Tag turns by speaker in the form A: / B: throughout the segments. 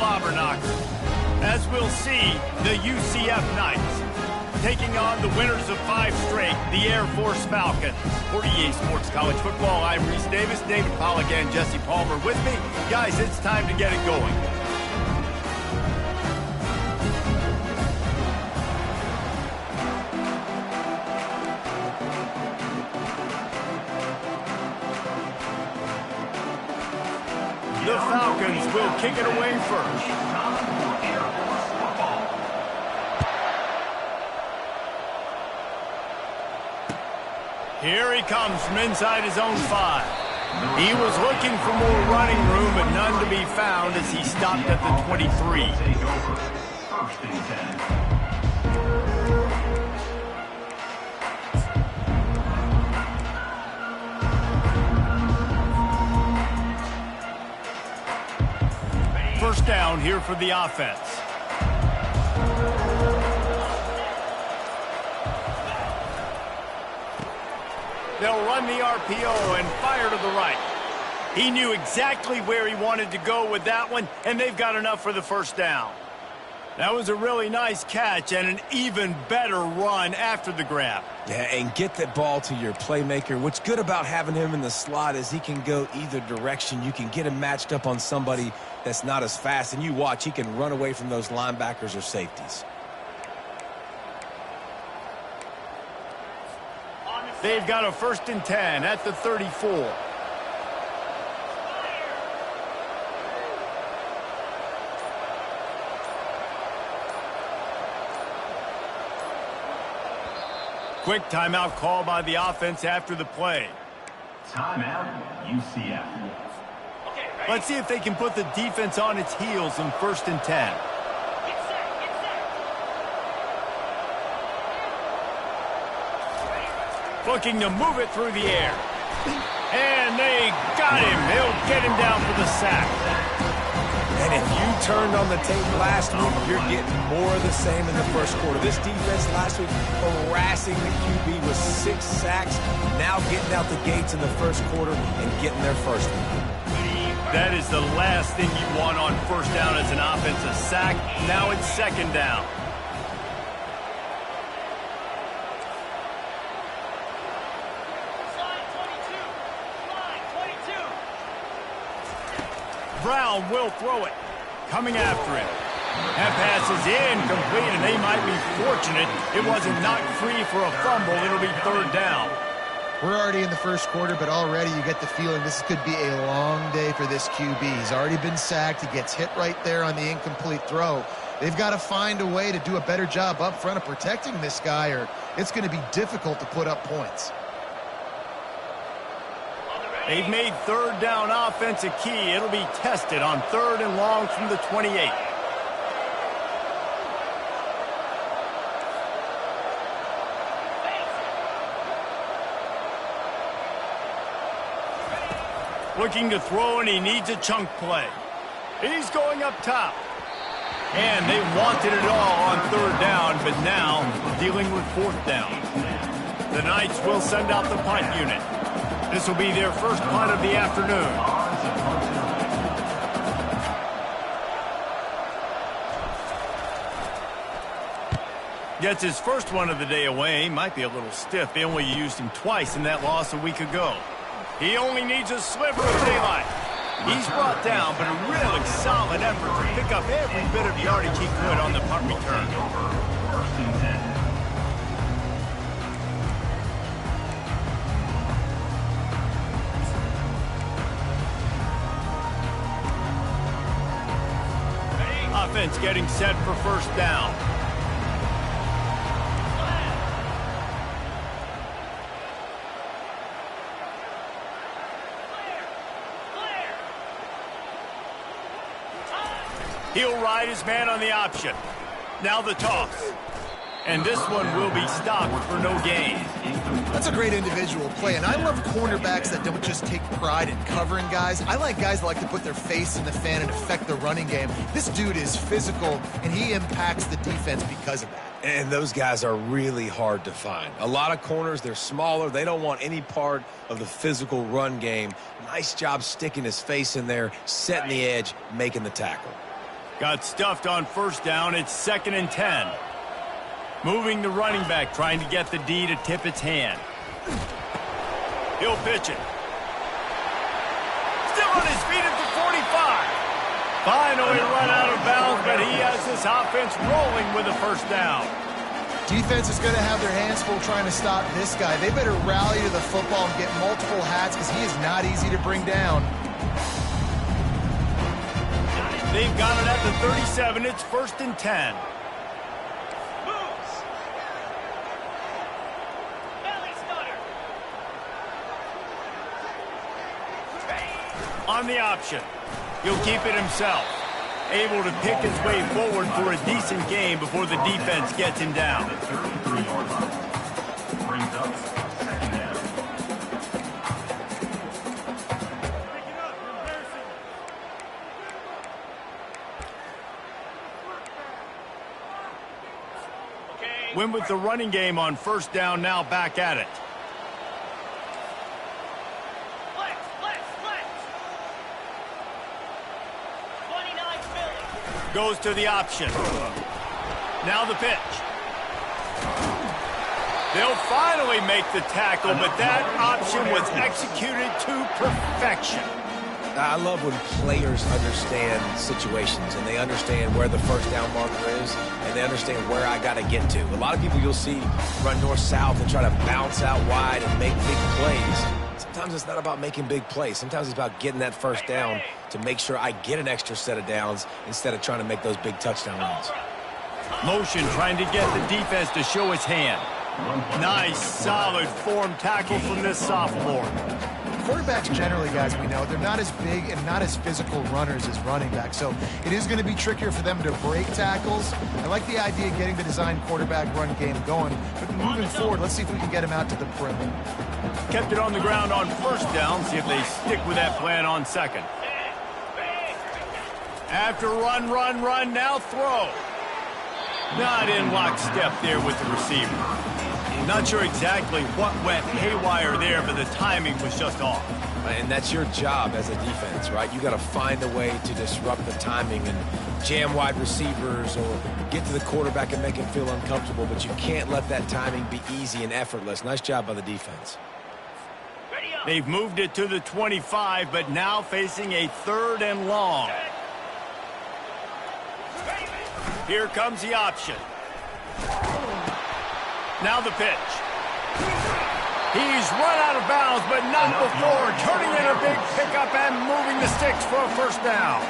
A: slobber knocker. As we'll see, the UCF Knights taking on the winners of 5 straight, the Air Force Falcons. For EA Sports College Football, I'm Reese Davis, David Pollack, and Jesse Palmer with me. Guys, it's time to get it going. The Falcons will kick it away first. Here he comes from inside his own 5. He was looking for more running room, but none to be found as he stopped at the 23. First down here for the offense. They'll run the RPO and fire to the right. He knew exactly where he wanted to go with that one, and they've got enough for the first down. That was a really nice catch and an even better run after the grab.
B: Yeah, and get that ball to your playmaker. What's good about having him in the slot is he can go either direction. You can get him matched up on somebody that's not as fast, and you watch, he can run away from those linebackers or safeties.
A: They've got a 1st and 10 at the 34. Quick timeout call by the offense after the play.
C: Timeout, UCF.
A: Let's see if they can put the defense on its heels in 1st and 10. Looking to move it through the air. And they got him. They'll get him down for the sack.
B: And if you turned on the tape last week, you're getting more of the same in the first quarter. This defense last week harassing the QB with 6 sacks, now getting out the gates in the first quarter and getting their first one.
A: That is the last thing you want on first down as an offensive sack. Now it's 2nd down. Brown will throw it. Coming after him. That pass is incomplete, and they might be fortunate it wasn't knocked free for a fumble. It'll be 3rd down.
D: We're already in the first quarter, but already you get the feeling this could be a long day for this QB. He's already been sacked. He gets hit right there on the incomplete throw. They've got to find a way to do a better job up front of protecting this guy, or it's going to be difficult to put up points.
A: They've made 3rd down offense a key. It'll be tested on 3rd and long from the 28. Looking to throw, and he needs a chunk play. He's going up top. And they wanted it all on 3rd down, but now dealing with 4th down. The Knights will send out the punt unit. This will be their first punt of the afternoon. Gets his first one of the day away. Might be a little stiff. They only used him twice in that loss a week ago. He only needs a sliver of daylight. He's brought down, but a really solid effort to pick up every bit of yardage he could on the punt return.
C: 1st and 10.
A: Offense getting set for 1st down. He'll ride his man on the option. Now the toss. And this one will be stopped for no gain.
D: That's a great individual play, and I love cornerbacks that don't just take pride in covering guys. I like guys that like to put their face in the fan and affect the running game. This dude is physical, and he impacts the defense because of that.
B: And those guys are really hard to find. A lot of corners, they're smaller. They don't want any part of the physical run game. Nice job sticking his face in there, setting the edge, making the tackle.
A: Got stuffed on first down. It's 2nd and 10. Moving the running back, trying to get the D to tip its hand. He'll pitch it. Still on his feet at the 45. Finally run out of bounds, but he has this offense rolling with a first down.
D: Defense is going to have their hands full trying to stop this guy. They better rally to the football and get multiple hats because he is not easy to bring down.
A: They've got it at the 37. It's 1st and 10. On the option. He'll keep it himself. Able to pick his way forward for a decent game before the defense gets him down.
C: Brings up 2nd down.
A: Went with the running game on first down, now back at it. Goes to the option. Now the pitch. They'll finally make the tackle, but that option was executed to perfection.
B: I love when players understand situations and they understand where the first down marker is and they understand where I got to get to. A lot of people you'll see run north-south and try to bounce out wide and make big plays. Sometimes it's not about making big plays. Sometimes it's about getting that first down to make sure I get an extra set of downs instead of trying to make those big touchdown runs.
A: Motion trying to get the defense to show his hand. Nice, solid form tackle from this sophomore.
D: Quarterbacks generally, guys, we know, they're not as big and not as physical runners as running backs, so it is going to be trickier for them to break tackles. I like the idea of getting the design quarterback run game going, but moving forward, let's see if we can get him out to the perimeter.
A: Kept it on the ground on first down. See if they stick with that plan on second. After run, now throw. Not in lockstep there with the receiver. Not sure exactly what went haywire there, but the timing was just off.
B: And that's your job as a defense, right? You got to find a way to disrupt the timing and jam wide receivers or get to the quarterback and make him feel uncomfortable, but you can't let that timing be easy and effortless. Nice job by the defense.
A: They've moved it to the 25, but now facing a 3rd and long. Here comes the option. Now the pitch. He's run out of bounds, but not before turning in a big pickup and moving the sticks for a first down.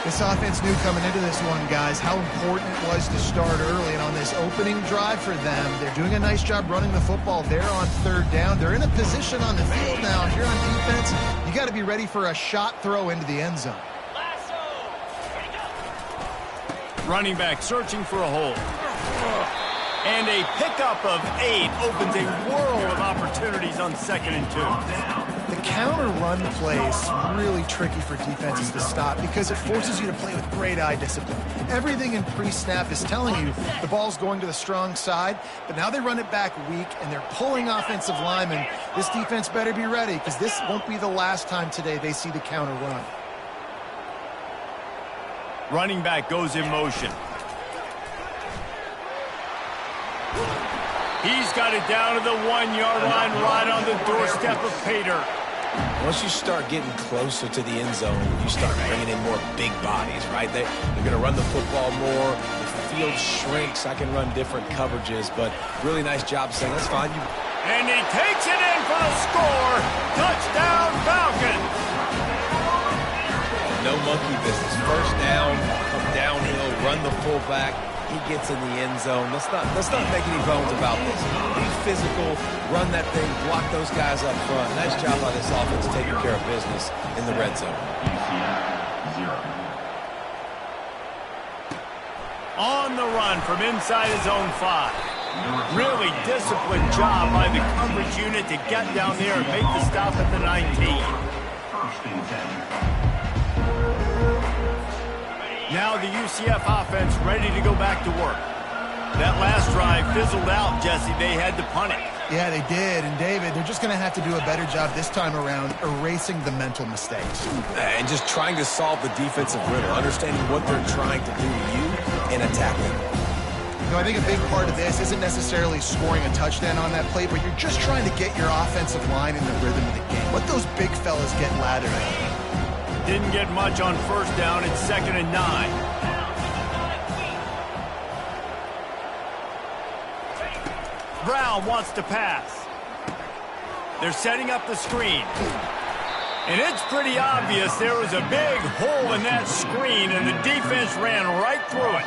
D: This offense knew coming into this one, guys, how important it was to start early. And on this opening drive for them, they're doing a nice job running the football. They're on 3rd down. They're in a position on the field now. If you're on defense, you got to be ready for a shot throw into the end zone.
A: Running back searching for a hole. And a pickup of 8 opens a world of opportunities on 2nd and 2.
D: The counter run play is really tricky for defenses to stop because it forces you to play with great eye discipline. Everything in pre-snap is telling you the ball's going to the strong side, but now they run it back weak and they're pulling offensive linemen. This defense better be ready because this won't be the last time today they see the counter run.
A: Running back goes in motion. He's got it down to the 1-yard line right on the doorstep of Pater.
B: Once you start getting closer to the end zone, you start bringing in more big bodies, right? They're going to run the football more. The field shrinks. I can run different coverages, but really nice job saying, that's fine.
A: And he takes it in for the score. Touchdown, Falcons.
B: No monkey business. First down, come downhill, run the fullback. He gets in the end zone. Let's not make any bones about this. Be physical, run that thing, block those guys up front. Nice job by this offense taking care of business in the red zone.
C: UCF 0.
A: On the run from inside his own 5. Really disciplined job by the coverage unit to get down there and make the stop at the 19.
C: 1st and 10.
A: Now the UCF offense ready to go back to work. That last drive fizzled out, Jesse. They had to punt it.
D: Yeah, they did. And, David, they're just going to have to do a better job this time around erasing the mental mistakes.
B: And just trying to solve the defensive riddle, understanding what they're trying to do to you and attacking.
D: You know, I think a big part of this isn't necessarily scoring a touchdown on that play, but you're just trying to get your offensive line in the rhythm of the game. Let those big fellas get lathered up.
A: Didn't get much on first down. It's 2nd and 9. Brown wants to pass. They're setting up the screen. And it's pretty obvious there was a big hole in that screen, and the defense ran right through it.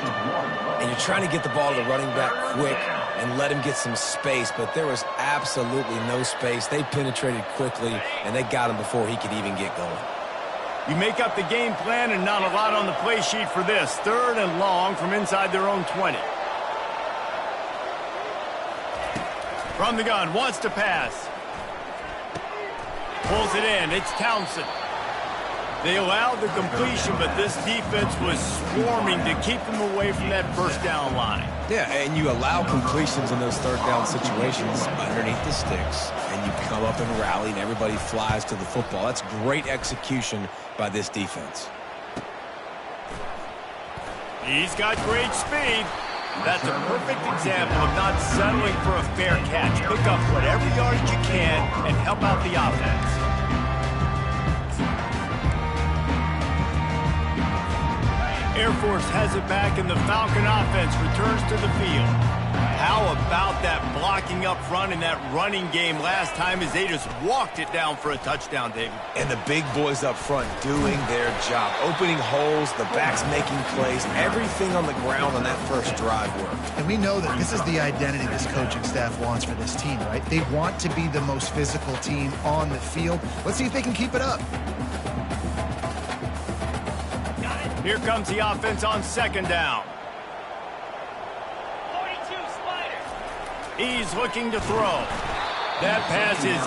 B: And you're trying to get the ball to the running back quick and let him get some space, but there was absolutely no space. They penetrated quickly, and they got him before he could even get going.
A: You make up the game plan and not a lot on the play sheet for this. 3rd and long from inside their own 20. From the gun, wants to pass. Pulls it in. It's Townsend. They allowed the completion, but this defense was swarming to keep them away from that first down line.
B: Yeah, and you allow completions in those 3rd down situations underneath the sticks, and you come up and rally, and everybody flies to the football. That's great execution by this defense.
A: He's got great speed. That's a perfect example of not settling for a fair catch. Pick up whatever yardage you can and help out the offense. Air Force has it back, and the Falcon offense returns to the field. How about that blocking up front in that running game last time as they just walked it down for a touchdown, David?
B: And the big boys up front doing their job, opening holes, the backs making plays, everything on the ground on that first drive worked.
D: And we know that this is the identity this coaching staff wants for this team, right? They want to be the most physical team on the field. Let's see if they can keep it up.
A: Here comes the offense on 2nd down.
E: 42 Spider.
A: He's looking to throw. That pass is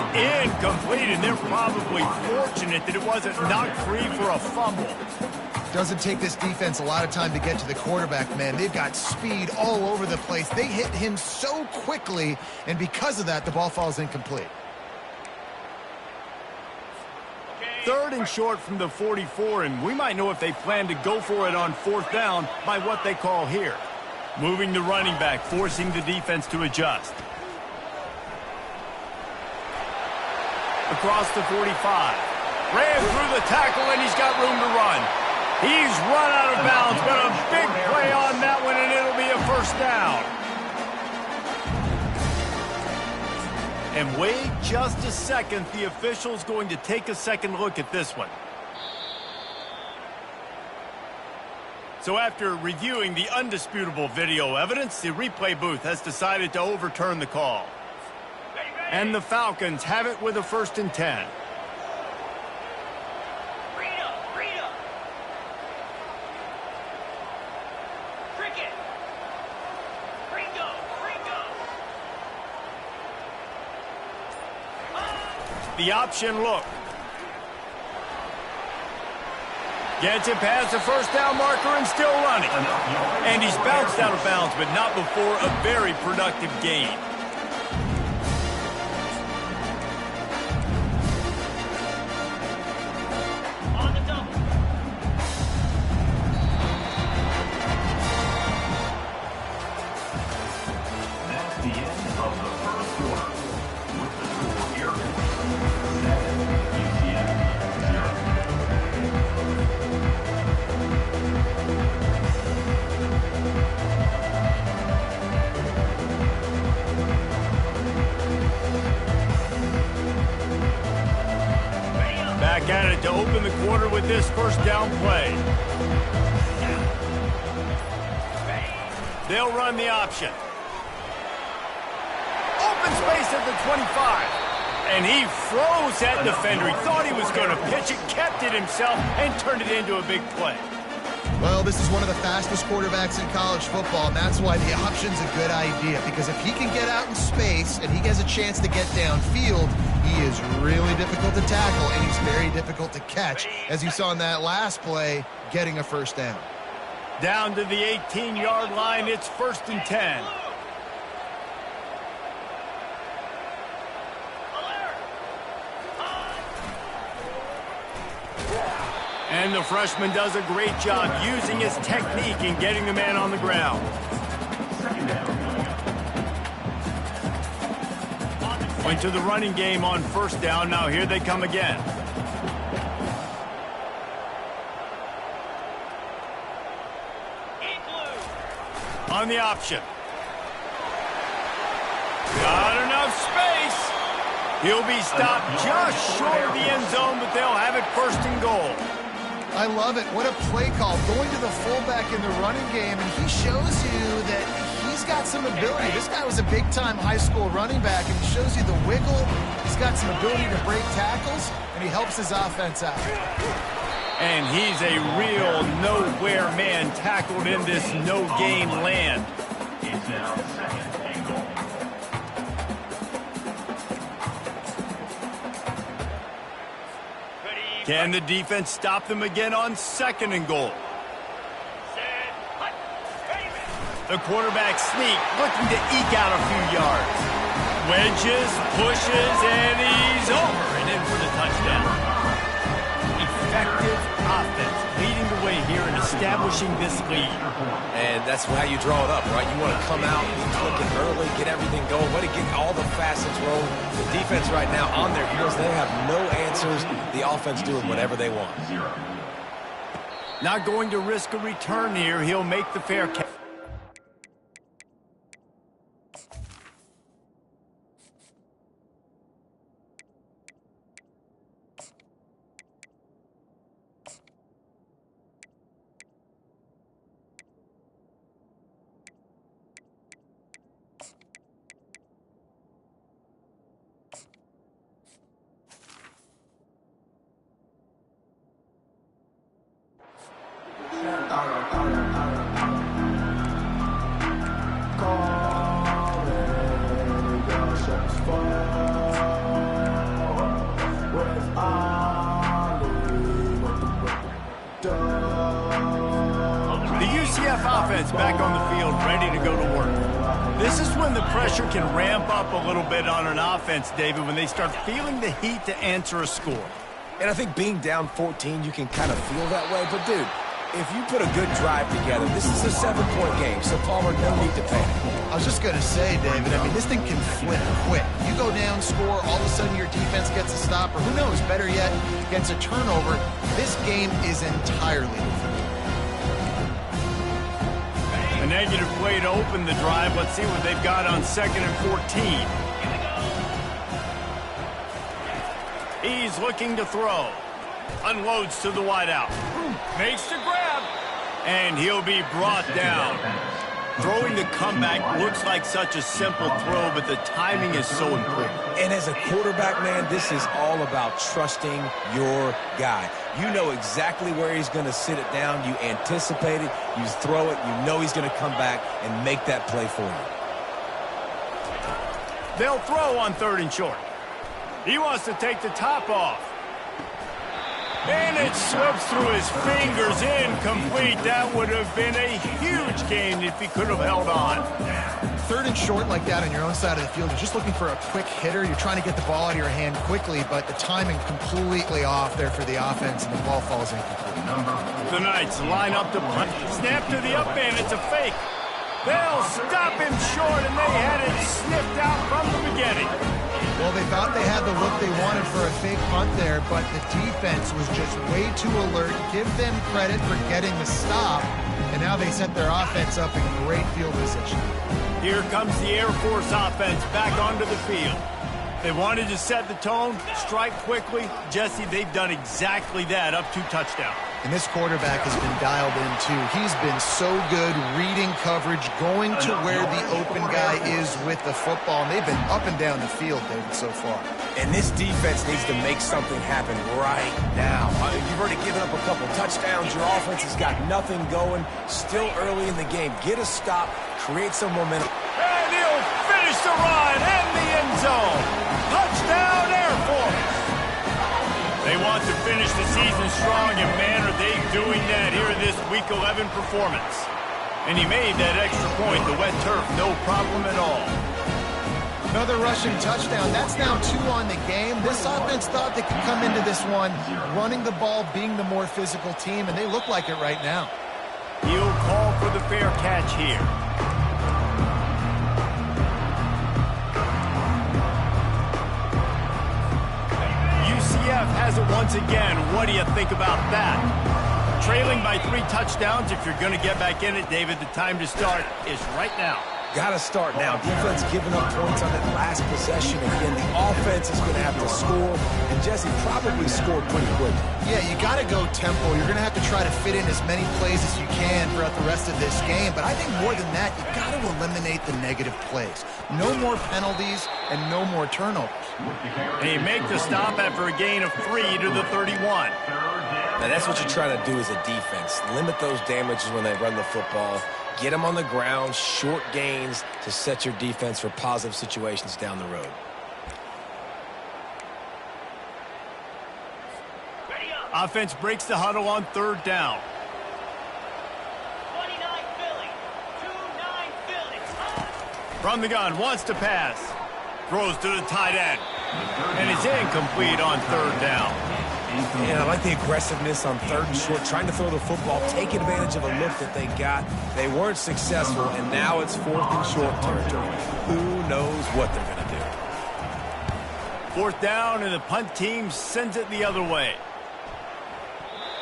A: incomplete, and they're probably fortunate that it wasn't knocked free for a fumble.
D: Doesn't take this defense a lot of time to get to the quarterback, man. They've got speed all over the place. They hit him so quickly, and because of that, the ball falls incomplete.
A: 3rd and short from the 44, and we might know if they plan to go for it on 4th down by what they call here. Moving the running back, forcing the defense to adjust. Across the 45. Ran through the tackle, and he's got room to run. He's run out of bounds, but a big play on that one, and it'll be a 1st down. And wait just a second. The official's going to take a second look at this one. So after reviewing the undisputable video evidence, the replay booth has decided to overturn the call. And the Falcons have it with a 1st and 10. The option look. Gets it past the 1st down marker and still running. And he's bounced out of bounds, but not before a very productive gain.
E: On the double.
C: That's the end of the 1st quarter. With the score Air Force 7, UCF 0.
A: Back at it to open the quarter with this 1st down play. They'll run the option. Open space at the 25. And he froze that defender. He thought he was going to pitch it, kept it himself, and turned it into a big play.
D: Well, this is one of the fastest quarterbacks in college football, and that's why the option's a good idea, because if he can get out in space and he has a chance to get downfield, he is really difficult to tackle, and he's very difficult to catch, as you saw in that last play, getting a 1st down.
A: Down to the 18-yard line, it's 1st and 10. And the freshman does a great job using his technique in getting the man on the ground. Went to the running game on first down. Now here they come again. On the option. Got enough space. He'll be stopped just short of the end zone, but they'll have it first and goal.
D: I love it. What a play call. Going to the fullback in the running game, and he shows you that he's got some ability. This guy was a big-time high school running back, and he shows you the wiggle. He's got some ability to break tackles, and he helps his offense out.
A: And he's a real nowhere man tackled in this no-gain land.
C: It's now second and goal.
A: Can the defense stop them again on second and goal? The quarterback sneak, looking to eke out a few yards. Wedges, pushes, and he's over and in for the touchdown. Effective offense leading the way here and establishing this lead.
B: And that's how you draw it up, right? You want to come out, be clicking early, get everything going, way to get all the facets rolling. The defense right now on their heels, they have no answers. The offense doing whatever they want.
A: Not going to risk a return here. He'll make the fair catch. Offense back on the field, ready to go to work. This is when the pressure can ramp up a little bit on an offense, David, when they start feeling the heat to answer a score.
B: And I think being down 14, you can kind of feel that way. But, dude, if you put a good drive together, this is a 7-point game, so Palmer, no need to panic.
D: I was just going to say, David, I mean, this thing can flip quick. You go down, score, all of a sudden your defense gets a stop, or who knows, better yet, gets a turnover. This game is entirely different.
A: A negative play to open the drive. Let's see what they've got on 2nd and 14. He's looking to throw. Unloads to the wideout. Makes the grab. And he'll be brought down. Throwing the comeback looks like such a simple throw, but the timing is so important.
B: And as a quarterback, man, this is all about trusting your guy. You know exactly where he's going to sit it down. You anticipate it. You throw it. You know he's going to come back and make that play for you.
A: They'll throw on 3rd and short. He wants to take the top off. And it slips through his fingers, incomplete. That would have been a huge gain if he could have held on.
D: 3rd and short like that on your own side of the field, you're just looking for a quick hitter. You're trying to get the ball out of your hand quickly, but the timing completely off there for the offense, and the ball falls incomplete.
A: The Knights line up to punt. Snap to the up man. It's a fake. They'll stop him short, and they had it sniffed out from the beginning.
D: Well, they thought they had the look they wanted for a fake punt there, but the defense was just way too alert. Give them credit for getting the stop, and now they set their offense up in great field position.
A: Here comes the Air Force offense back onto the field. They wanted to set the tone, strike quickly. Jesse, they've done exactly that, up 2 touchdowns.
D: And this quarterback has been dialed in, too. He's been so good reading coverage, going to where the open guy is with the football. And they've been up and down the field, David, so far.
B: And this defense needs to make something happen right now. You've already given up a couple touchdowns. Your offense has got nothing going. Still early in the game. Get a stop. Create some momentum.
A: And he'll finish the run in the end zone. Touchdown, Air Force. They want to finish the season strong, and man, are they doing that here in this Week 11 performance. And he made that extra point. The wet turf, no problem at all.
D: Another rushing touchdown. That's now 2 on the game. This offense thought they could come into this one running the ball, being the more physical team, and they look like it right now.
A: He'll call for the fair catch here. UCF has it once again. What do you think about that? Trailing by 3 touchdowns. If you're going to get back in it, David, the time to start is right now.
B: Got to start now. Defense giving up points on that last possession. Again, the offense is going to have to score, and Jesse probably scored pretty quick.
D: Yeah, you got to go tempo. You're going to have to try to fit in as many plays as you can throughout the rest of this game. But I think more than that, you got to eliminate the negative plays. No more penalties and no more turnovers.
A: And he make the stop after a gain of 3 to the 31.
B: Now, that's what you try to do as a defense. Limit those damages when they run the football. Get them on the ground, short gains to set your defense for positive situations down the road.
A: Offense breaks the huddle on 3rd down.
E: 29 Philly. 2-9 Philly.
A: From the gun, wants to pass. Throws to the tight end. And it's incomplete on 3rd down.
B: And I like the aggressiveness on 3rd and short, trying to throw the football, taking advantage of a look that they got. They weren't successful, and now it's 4th and short territory. Who knows what they're going to do?
A: 4th down, and the punt team sends it the other way.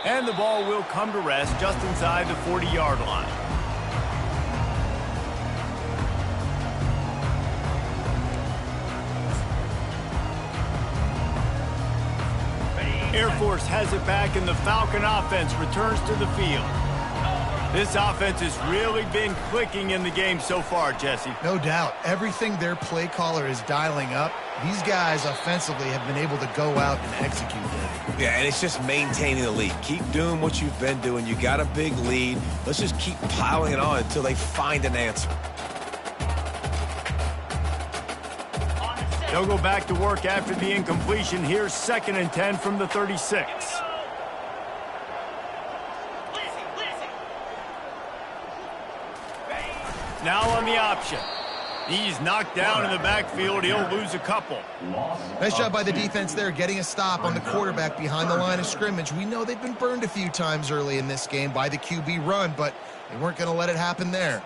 A: And the ball will come to rest just inside the 40-yard line. Air Force has it back, and the Falcon offense returns to the field. This offense has really been clicking in the game so far, Jesse.
D: No doubt. Everything their play caller is dialing up, these guys offensively have been able to go out and execute it.
B: Yeah, and it's just maintaining the lead. Keep doing what you've been doing. You got a big lead. Let's just keep piling it on until they find an answer.
A: They'll go back to work after the incompletion. Here's 2nd and 10 from the 36. Now on the option. He's knocked down in the backfield. He'll lose a couple.
D: Nice job by the defense there, getting a stop on the quarterback behind the line of scrimmage. We know they've been burned a few times early in this game by the QB run, but they weren't going to let it happen there.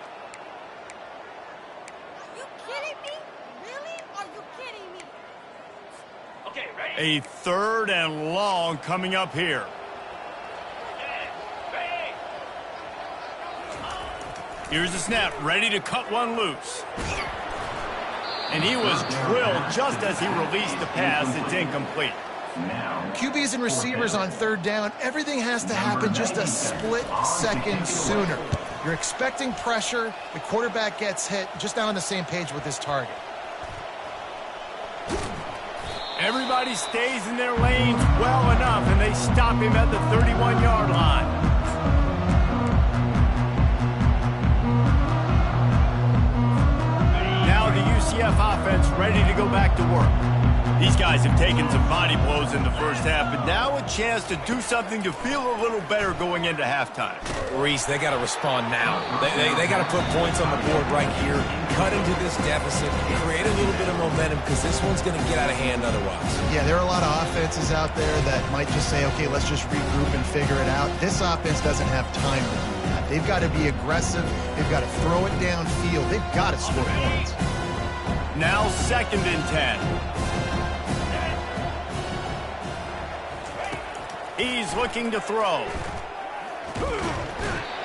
A: A 3rd and long coming up here. Here's the snap, ready to cut one loose. And he was drilled just as he released the pass. It's incomplete.
D: QBs and receivers on 3rd down, everything has to happen just a split second sooner. You're expecting pressure, the quarterback gets hit, just not on the same page with his target.
A: Everybody stays in their lanes well enough, and they stop him at the 31-yard line. Now the UCF offense ready to go back to work. These guys have taken some body blows in the first half, but now a chance to do something to feel a little better going into halftime.
B: Reese, they got to respond now. They got to put points on the board right here, cut into this deficit, create a little bit of momentum, because this one's going to get out of hand otherwise.
D: Yeah, there are a lot of offenses out there that might just say, okay, let's just regroup and figure it out. This offense doesn't have time to do that. They've got to be aggressive. They've got to throw it downfield. They've got to score points.
A: Now 2nd and 10. He's looking to throw.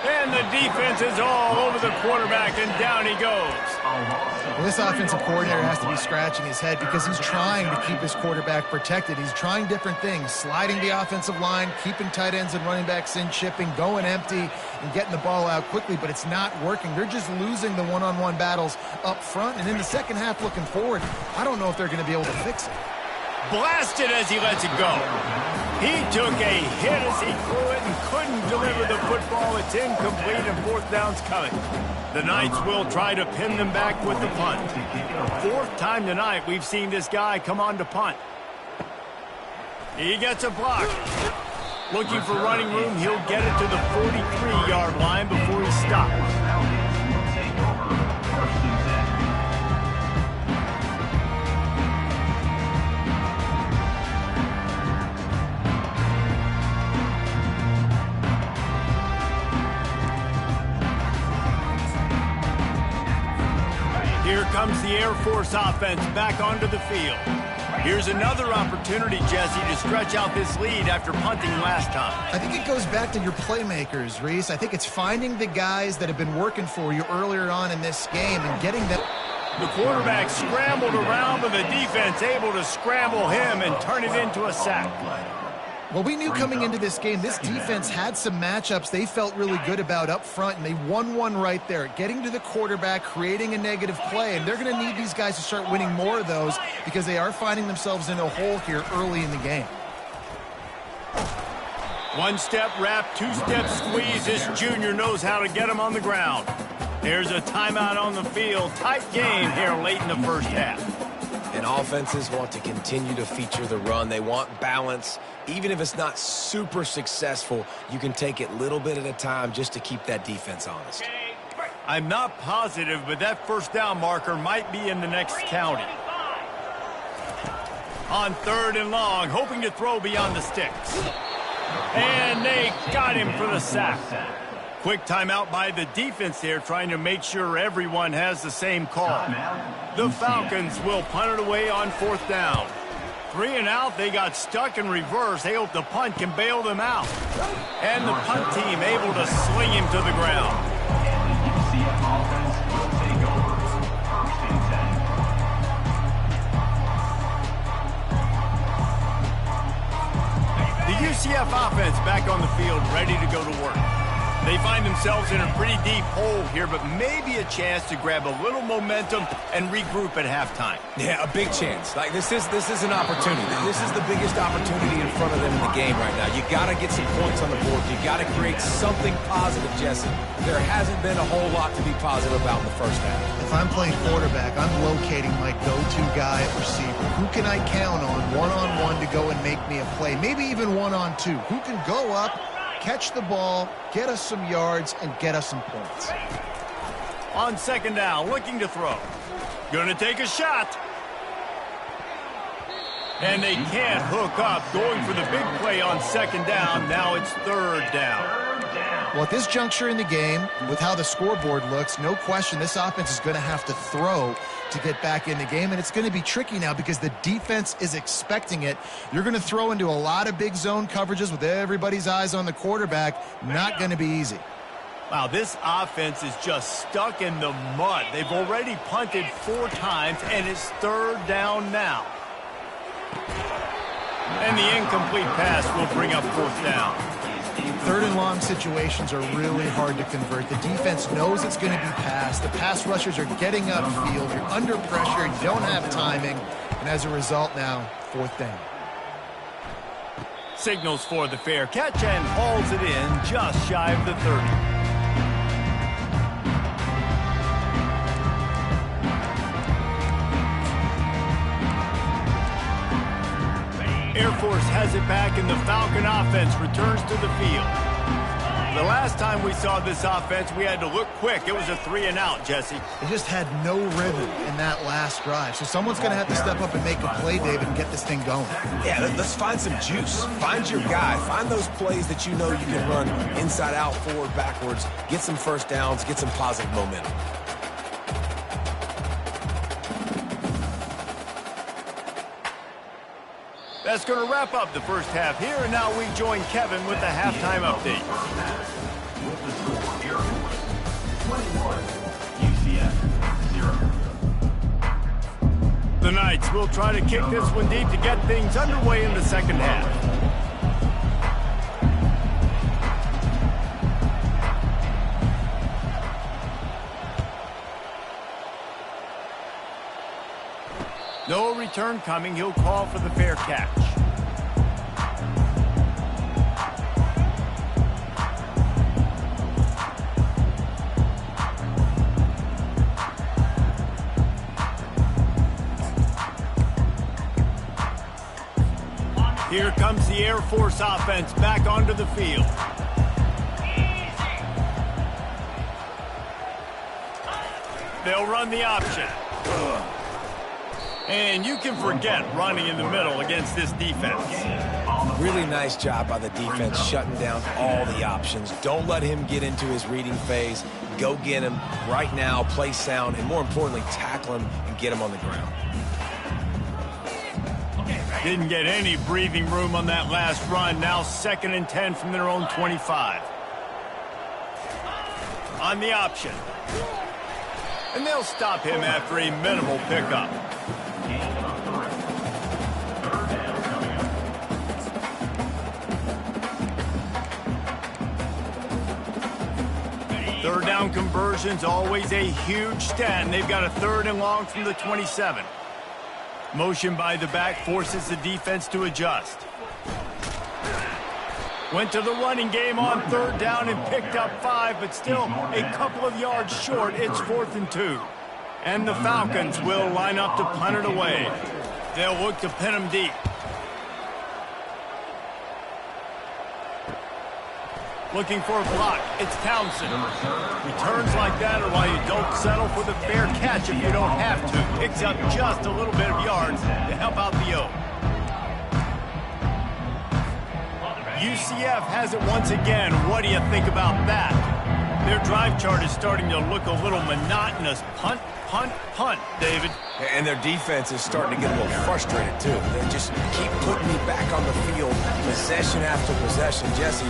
A: And the defense is all over the quarterback, and down he goes.
D: Well, this offensive coordinator has to be scratching his head because he's trying to keep his quarterback protected. He's trying different things, sliding the offensive line, keeping tight ends and running backs in, chipping, going empty, and getting the ball out quickly, but it's not working. They're just losing the one-on-one battles up front, and in the second half looking forward, I don't know if they're going to be able to fix it.
A: Blasted as he lets it go. He took a hit as he threw it and couldn't deliver the football. It's incomplete, and 4th down's coming. The Knights will try to pin them back with the punt. 4th time tonight we've seen this guy come on to punt. He gets a block. Looking for running room, he'll get it to the 43-yard line before he stops. Here comes the Air Force offense back onto the field. Here's another opportunity, Jesse, to stretch out this lead after punting last time.
D: I think it goes back to your playmakers, Reese. I think it's finding the guys that have been working for you earlier on in this game and getting them.
A: The quarterback scrambled around, but the defense able to scramble him and turn it into a sack.
D: Well, we knew coming into this game, this defense had some matchups they felt really good about up front, and they won one right there, getting to the quarterback, creating a negative play, and they're going to need these guys to start winning more of those because they are finding themselves in a hole here early in the game.
A: One-step wrap, two-step squeeze. This junior knows how to get him on the ground. There's a timeout on the field. Tight game here late in the first half.
B: And offenses want to continue to feature the run. They want balance. Even if it's not super successful, you can take it little bit at a time just to keep that defense honest.
A: I'm not positive, but that first down marker might be in the next county. On 3rd and long, hoping to throw beyond the sticks. And they got him for the sack. Quick timeout by the defense there, trying to make sure everyone has the same call. The Falcons will punt it away on 4th down. 3 and out, they got stuck in reverse. They hope the punt can bail them out. And the punt team able to sling him to the ground.
C: And the UCF offense will take over. 1st and 10.
A: The UCF offense back on the field, ready to go to work. They find themselves in a pretty deep hole here, but maybe a chance to grab a little momentum and regroup at halftime.
B: Yeah, a big chance. Like this is an opportunity. This is the biggest opportunity in front of them in the game right now. You got to get some points on the board. You got to create something positive, Jesse. There hasn't been a whole lot to be positive about in the first half.
D: If I'm playing quarterback, I'm locating my go-to guy at receiver. Who can I count on one-on-one to go and make me a play? Maybe even one-on-two. Who can go up, catch the ball, get us some yards, and get us some points.
A: On 2nd down, looking to throw. Gonna take a shot. And they can't hook up. Going for the big play on 2nd down. Now it's 3rd down.
D: Well, at this juncture in the game, with how the scoreboard looks, no question this offense is going to have to throw to get back in the game, and it's going to be tricky now because the defense is expecting it. You're going to throw into a lot of big zone coverages with everybody's eyes on the quarterback. Not going to be easy.
A: Wow, this offense is just stuck in the mud. They've already punted 4 times, and it's 3rd down now. And the incomplete pass will bring up 4th down.
D: 3rd and long situations are really hard to convert. The defense knows it's going to be passed. The pass rushers are getting upfield. You're under pressure. You don't have timing. And as a result now, 4th down.
A: Signals for the fair catch and hauls it in just shy of the 30. Air Force has it back, and the Falcon offense returns to the field. The last time we saw this offense, we had to look quick. It was a 3 and out, Jesse.
D: They just had no rhythm in that last drive. So someone's going to have to step up and make a play, David, and get this thing going.
B: Yeah, let's find some juice. Find your guy. Find those plays that you know you can run inside out, forward, backwards. Get some first downs. Get some positive momentum.
A: That's going to wrap up the first half here, and now we join Kevin with the halftime update.
C: With the score, Air Force 21, UCF 0.
A: The Knights will try to kick this one deep to get things underway in the second half. No return coming. He'll call for the fair catch. Here comes the Air Force offense back onto the field. They'll run the option. And you can forget running in the middle against this defense.
B: Really nice job by the defense shutting down all the options. Don't let him get into his reading phase. Go get him right now, play sound, and more importantly, tackle him and get him on the ground.
A: Didn't get any breathing room on that last run. Now 2nd and 10 from their own 25. On the option. And they'll stop him after a minimal pickup. Third down conversion's always a huge stat, and they've got a 3rd and long from the 27. Motion by the back forces the defense to adjust. Went to the running game on 3rd down and picked up 5, but still a couple of yards short. It's 4th and 2. And the Falcons will line up to punt it away. They'll look to pin him deep. Looking for a block. It's Townsend. Returns like that are why you don't settle for the fair catch if you don't have to. Picks up just a little bit of yards to help out the O. UCF has it once again. What do you think about that? Their drive chart is starting to look a little monotonous. Punt, punt, punt, David.
B: And their defense is starting to get a little frustrated, too. They just keep putting me back on the field, possession after possession. Jesse,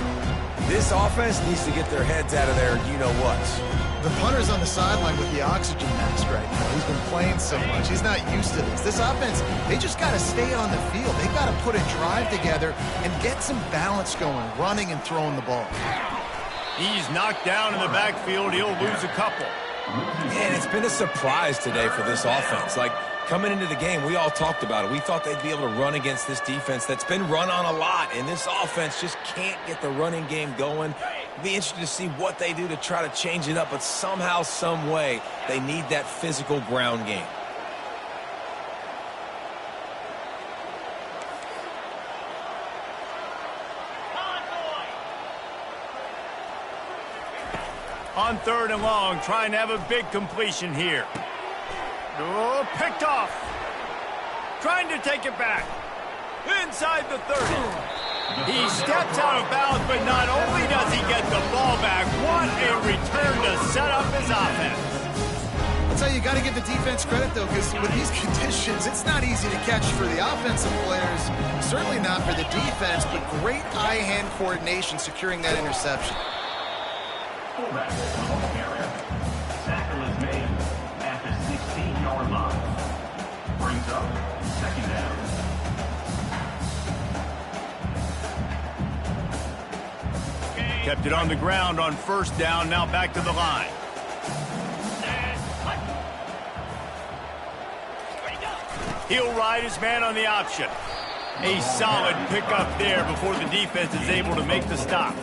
B: this offense needs to get their heads out of there, you-know-whats.
D: The punter's on the sideline with the oxygen mask right now. He's been playing so much. He's not used to this. This offense, they just got to stay on the field. They got to put a drive together and get some balance going, running and throwing the ball.
A: He's knocked down in the backfield. He'll lose a couple.
B: And it's been a surprise today for this offense. Like, coming into the game, we all talked about it. We thought they'd be able to run against this defense that's been run on a lot, and this offense just can't get the running game going. It'll be interesting to see what they do to try to change it up, but somehow, some way, they need that physical ground game.
A: On 3rd and long, trying to have a big completion here. Oh, picked off. Trying to take it back. Inside the 30. He steps out of bounds, but not only does he get the ball back, what a return to set up his offense.
D: I'll tell you, you got to give the defense credit, though, because with these conditions, it's not easy to catch for the offensive players. Certainly not for the defense, but great eye-hand coordination securing that interception.
C: Fullback in the home area. Tackle is made at the 16-yard line. Brings up 2nd down.
A: Kept it on the ground on 1st down, now back to the line. He'll ride his man on the option. A solid pickup there before the defense is able to make the stop.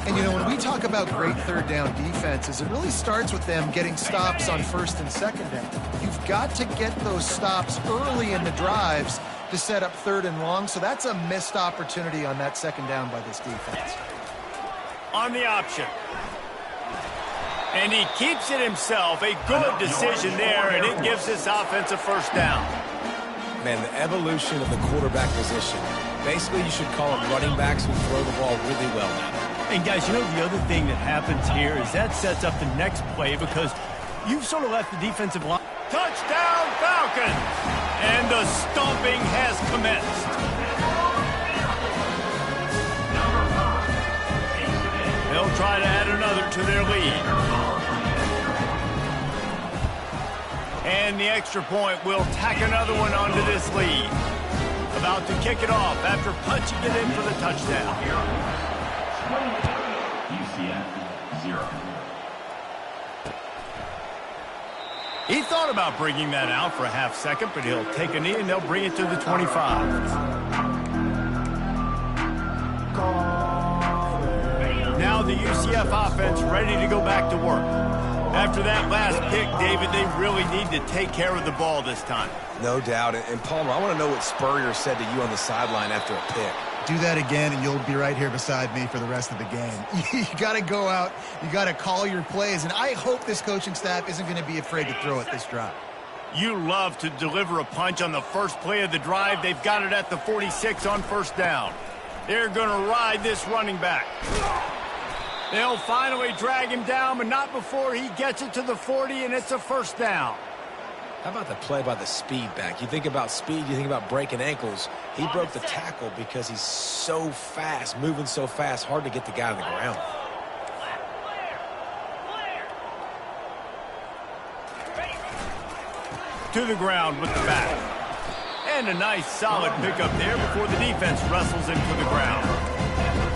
D: And, you know, when we talk about great 3rd down defenses, it really starts with them getting stops on 1st and 2nd down. You've got to get those stops early in the drives to set up 3rd and long, so that's a missed opportunity on that 2nd down by this defense.
A: On the option. And he keeps it himself. A good decision there, and it gives this offense a 1st down.
B: Man, the evolution of the quarterback position. Basically, you should call them running backs who throw the ball really well now.
A: And guys, you know the other thing that happens here is that sets up the next play because you've sort of left the defensive line. Touchdown Falcons! And the stomping has commenced. They'll try to add another to their lead. And the extra point will tack another one onto this lead. About to kick it off after punching it in for the touchdown.
C: UCF 0.
A: He thought about bringing that out for a half second, but he'll take a knee and they'll bring it to the 25. Now the UCF offense ready to go back to work. After that last pick, David, they really need to take care of the ball this time.
B: No doubt. And Palmer, I want to know what Spurrier said to you on the sideline after a pick.
D: Do that again, and you'll be right here beside me for the rest of the game. You got to go out. You got to call your plays, and I hope this coaching staff isn't going to be afraid to throw it this drive.
A: You love to deliver a punch on the first play of the drive. They've got it at the 46 on 1st down. They're going to ride this running back. They'll finally drag him down, but not before he gets it to the 40, and it's a first down.
B: How about the play by the speed back? You think about speed, you think about breaking ankles. He broke the tackle because he's so fast, moving so fast, hard to get the guy on the ground.
A: To the ground with the back. And a nice solid pickup there before the defense wrestles him to the ground.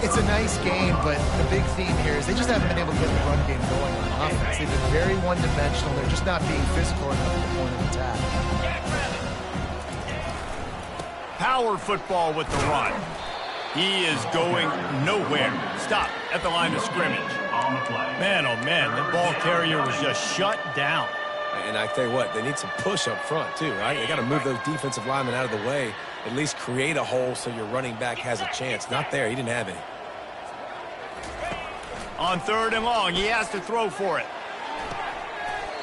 D: It's a nice game, but the big theme here is they just haven't been able to get the run game going on offense. They've been very one-dimensional. They're just not being physical enough at the point of attack.
A: Power football with the run. He is going nowhere. Stop at the line of scrimmage.
C: On the play.
A: Man, oh man, the ball carrier was just shut down.
B: And I tell you what, they need some push up front too, right? They got to move those defensive linemen out of the way, at least create a hole so your running back has a chance. Not there. He didn't have any.
A: On 3rd and long, he has to throw for it.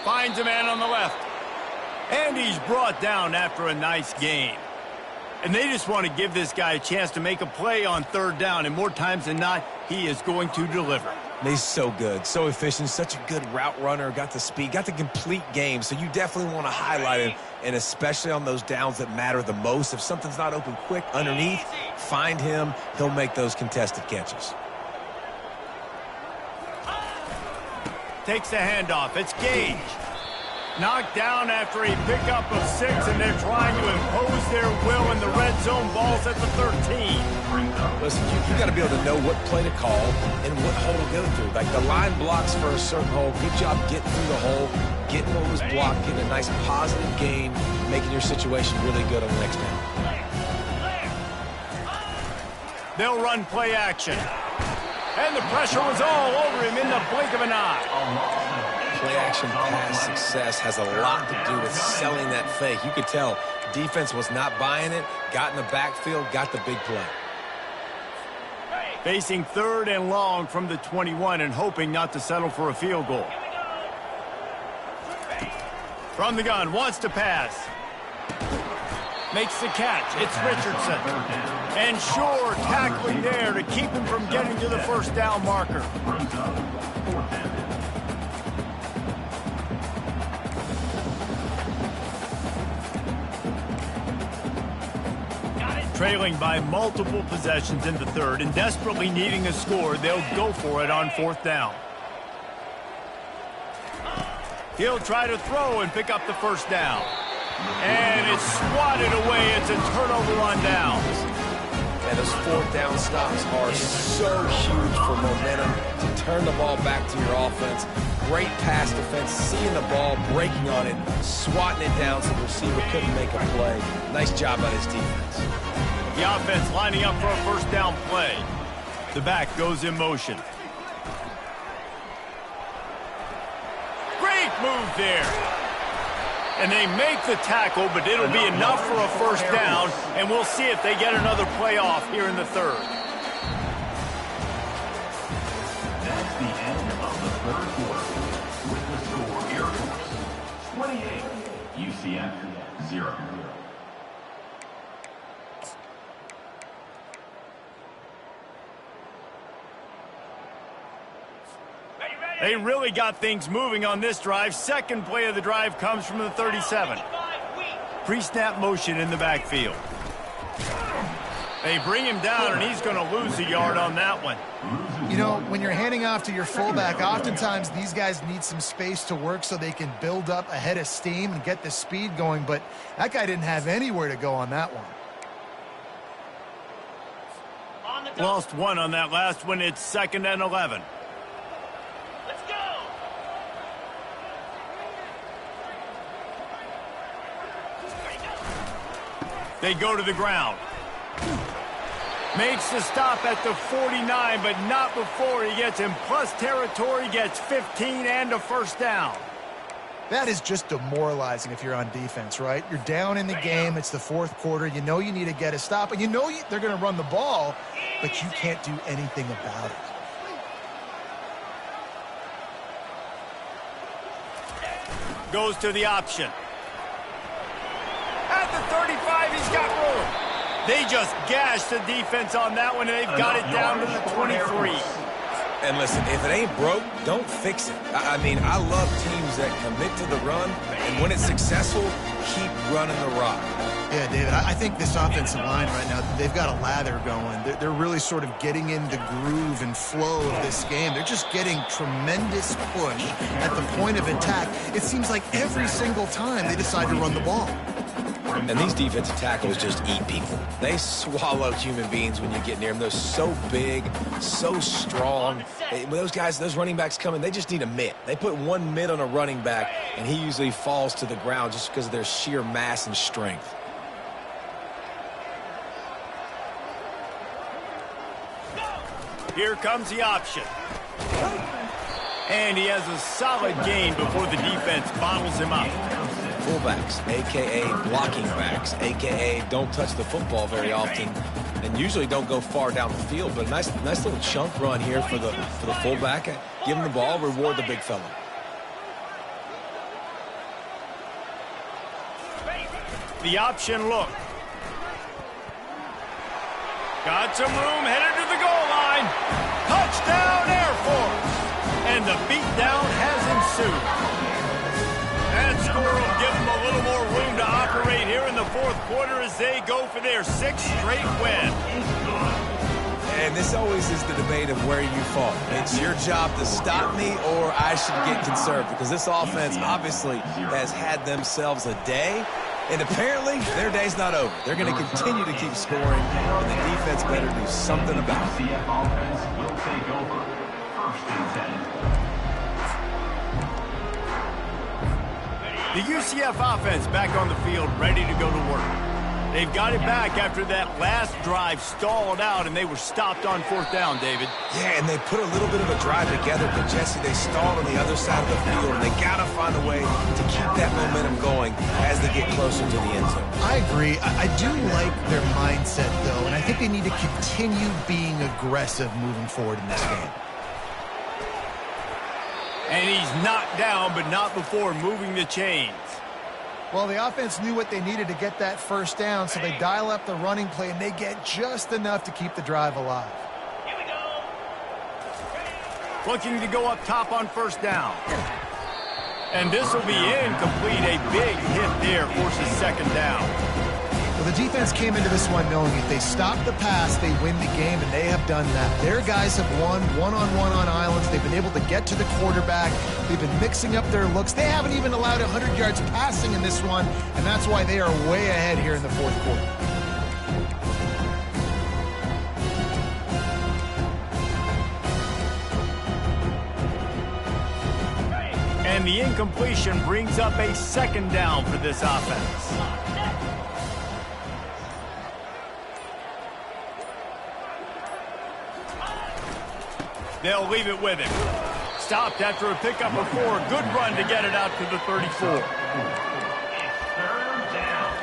A: Finds a man on the left. And he's brought down after a nice gain. And they just want to give this guy a chance to make a play on 3rd down. And more times than not, he is going to deliver.
B: He's so good, so efficient, such a good route runner, got the speed, got the complete game. So you definitely want to highlight him, and especially on those downs that matter the most. If something's not open quick underneath, find him. He'll make those contested catches.
A: Takes the handoff. It's Gage. Knocked down after a pickup of 6, and they're trying to impose their will in the red zone. Ball's at the 13.
B: Listen, you got to be able to know what play to call and what hole to go through. Like the line blocks for a certain hole. Good job getting through the hole, getting what was blocked, getting a nice positive gain, making your situation really good on the next down.
A: They'll run play action. And the pressure was all over him in the blink of an eye.
B: Play action pass success has a lot to do with selling that fake. You could tell defense was not buying it, got in the backfield, got the big play.
A: Facing 3rd and long from the 21 and hoping not to settle for a field goal. From the gun, wants to pass. Makes the catch. It's Richardson. And Shore tackling there to keep him from getting to the first down marker. Trailing by multiple possessions in the 3rd and desperately needing a score, they'll go for it on 4th down. He'll try to throw and pick up the first down. And it's swatted away. It's a turnover on downs.
B: And those 4th down stops are so huge for momentum to turn the ball back to your offense. Great pass defense, seeing the ball, breaking on it, swatting it down so the receiver couldn't make a play. Nice job by his defense.
A: The offense lining up for a first down play. The back goes in motion. Great move there. And they make the tackle, but it'll be enough for a first down, and we'll see if they get another play off here in the 3rd.
C: That's the end of the 3rd quarter. With the score, Air Force 28, UCF 0.
A: They really got things moving on this drive. Second play of the drive comes from the 37. Pre-snap motion in the backfield. They bring him down, and he's going to lose a yard on that one.
D: You know, when you're handing off to your fullback, oftentimes these guys need some space to work so they can build up a head of steam and get the speed going, but that guy didn't have anywhere to go on that one.
A: Lost one on that last one. It's 2nd and 11.
E: Let's go.
A: They go to the ground. Makes the stop at the 49, but not before he gets in plus territory, gets 15 and a first down.
D: That is just demoralizing if you're on defense, right? You're down in the game. It's the 4th quarter. You know you need to get a stop, and you know they're going to run the ball, but you can't do anything about it.
A: Goes to the option. At the 35, he's got room. They just gashed the defense on that one, and they've got it down to the 23.
B: And listen, if it ain't broke, don't fix it. I mean, I love teams that commit to the run, and when it's successful, keep running the rock.
D: Yeah, David, I think this offensive line right now, they've got a lather going. They're really sort of getting in the groove and flow of this game. They're just getting tremendous push at the point of attack. It seems like every single time they decide to run the ball.
B: And these defensive tackles just eat people. They swallow human beings when you get near them. They're so big, so strong. When those guys, those running backs come in, they just need a mitt. They put one mitt on a running back, and he usually falls to the ground just because of their sheer mass and strength.
A: Here comes the option. And he has a solid gain before the defense bottles him up.
B: Fullbacks, a.k.a. blocking backs, a.k.a. don't touch the football very often and usually don't go far down the field. But a nice little chunk run here for the fullback. Give him the ball, reward the big fella.
A: The option look. Got some room, headed to the goal line. Touchdown, Air Force. And the beatdown has ensued. That score will give them a little more room to operate here in the fourth quarter as they go for their 6th straight win.
B: And this always is the debate of where you fall. It's your job to stop me or I should get conserved, because this offense obviously has had themselves a day. And apparently, their day's not over. They're going to continue to keep scoring, and the defense better do something about it.
C: CF offense will take over. 1st and 10.
A: The UCF offense back on the field, ready to go to work. They've got it back after that last drive stalled out, and they were stopped on 4th down, David.
B: Yeah, and they put a little bit of a drive together, but Jesse, they stalled on the other side of the field, and they got to find a way to keep that momentum going as they get closer to the end zone.
D: I agree. I do like their mindset, though, and I think they need to continue being aggressive moving forward in this game.
A: And he's knocked down, but not before moving the chains.
D: Well, the offense knew what they needed to get that 1st down, so they dial up the running play, and they get just enough to keep the drive alive.
E: Here we go.
A: Looking to go up top on 1st down. And this will be incomplete. A big hit there forces 2nd down.
D: Well, the defense came into this one knowing if they stop the pass, they win the game, and they have done that. Their guys have won one-on-one on islands. They've been able to get to the quarterback. They've been mixing up their looks. They haven't even allowed 100 yards passing in this one, and that's why they are way ahead here in the 4th quarter.
A: And the incompletion brings up a 2nd down for this offense. They'll leave it with him. Stopped after a pickup of 4. Good run to get it out to the 34.
C: It's 3rd down.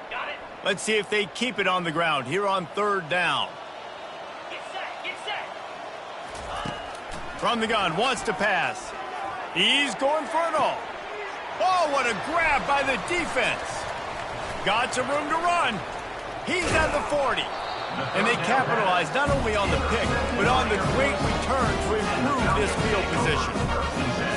E: Got it.
A: Let's see if they keep it on the ground here on 3rd down.
E: Get set. Get set.
A: From the gun, wants to pass. He's going for it all. Oh, what a grab by the defense. Got some room to run. He's at the 40. And they capitalize not only on the pick, but on the great return to improve this field position.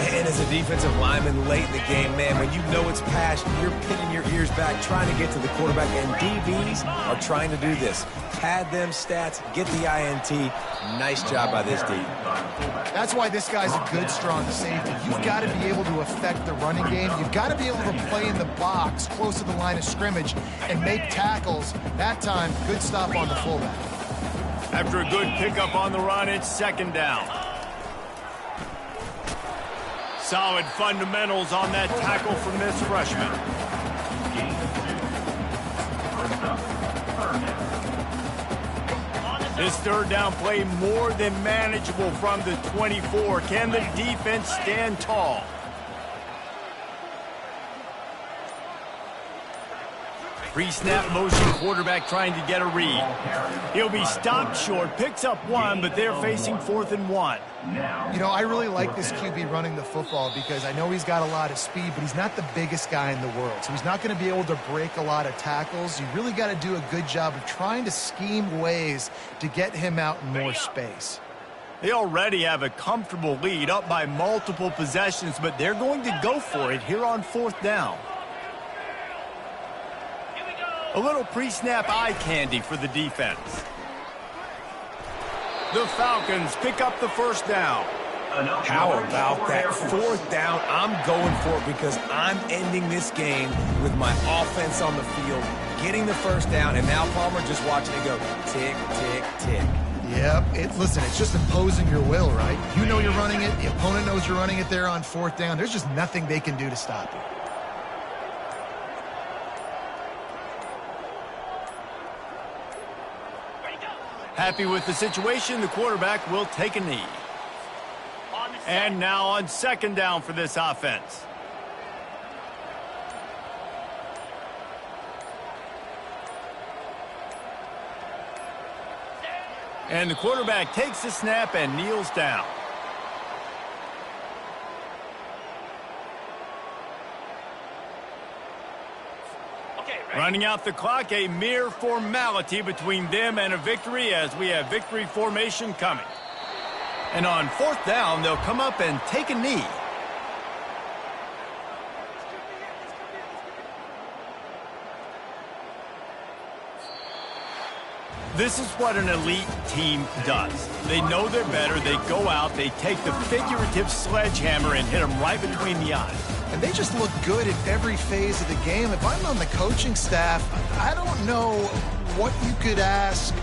B: And as a defensive lineman late in the game, man, when you know it's passion, you're pinning your ears back, trying to get to the quarterback, and DBs are trying to do this. Pad them stats, get the INT. Nice job by this D.
D: That's why this guy's a good, strong safety. You've got to be able to affect the running game. You've got to be able to play in the box close to the line of scrimmage and make tackles. That time, good stop on the fullback.
A: After a good pickup on the run, it's 2nd down. Solid fundamentals on that tackle from this freshman. This 3rd down play more than manageable from the 24. Can the defense stand tall? Pre-snap motion, quarterback trying to get a read. He'll be stopped short, picks up one, but they're facing 4th and 1.
D: You know, I really like this QB running the football because I know he's got a lot of speed, but he's not the biggest guy in the world. So he's not going to be able to break a lot of tackles. You really got to do a good job of trying to scheme ways to get him out in more space.
A: They already have a comfortable lead, up by multiple possessions, but they're going to go for it here on 4th down. A little pre-snap eye candy for the defense. The Falcons pick up the 1st down.
B: How about that 4th down? I'm going for it because I'm ending this game with my offense on the field, getting the 1st down, and now Palmer just watching it go tick, tick, tick.
D: Yep. Listen, it's just imposing your will, right? You know you're running it. The opponent knows you're running it there on 4th down. There's just nothing they can do to stop you.
A: Happy with the situation, the quarterback will take a knee. And now on 2nd down for this offense. And the quarterback takes the snap and kneels down. Running out the clock, a mere formality between them and a victory as we have victory formation coming. And on 4th down, they'll come up and take a knee. This is what an elite team does. They know they're better. They go out, they take the figurative sledgehammer and hit them right between the eyes.
D: And they just look good at every phase of the game. If I'm on the coaching staff, I don't know what you could ask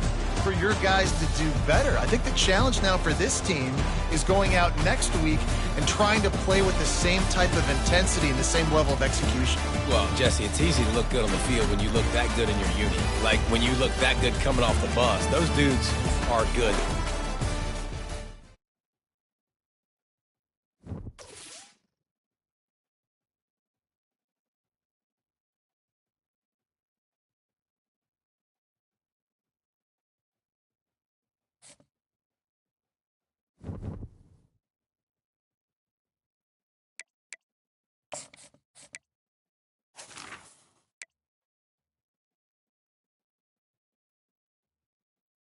D: for your guys to do better. I think the challenge now for this team is going out next week and trying to play with the same type of intensity and the same level of execution.
B: Well, Jesse, it's easy to look good on the field when you look that good in your unit. Like when you look that good coming off the bus. Those dudes are good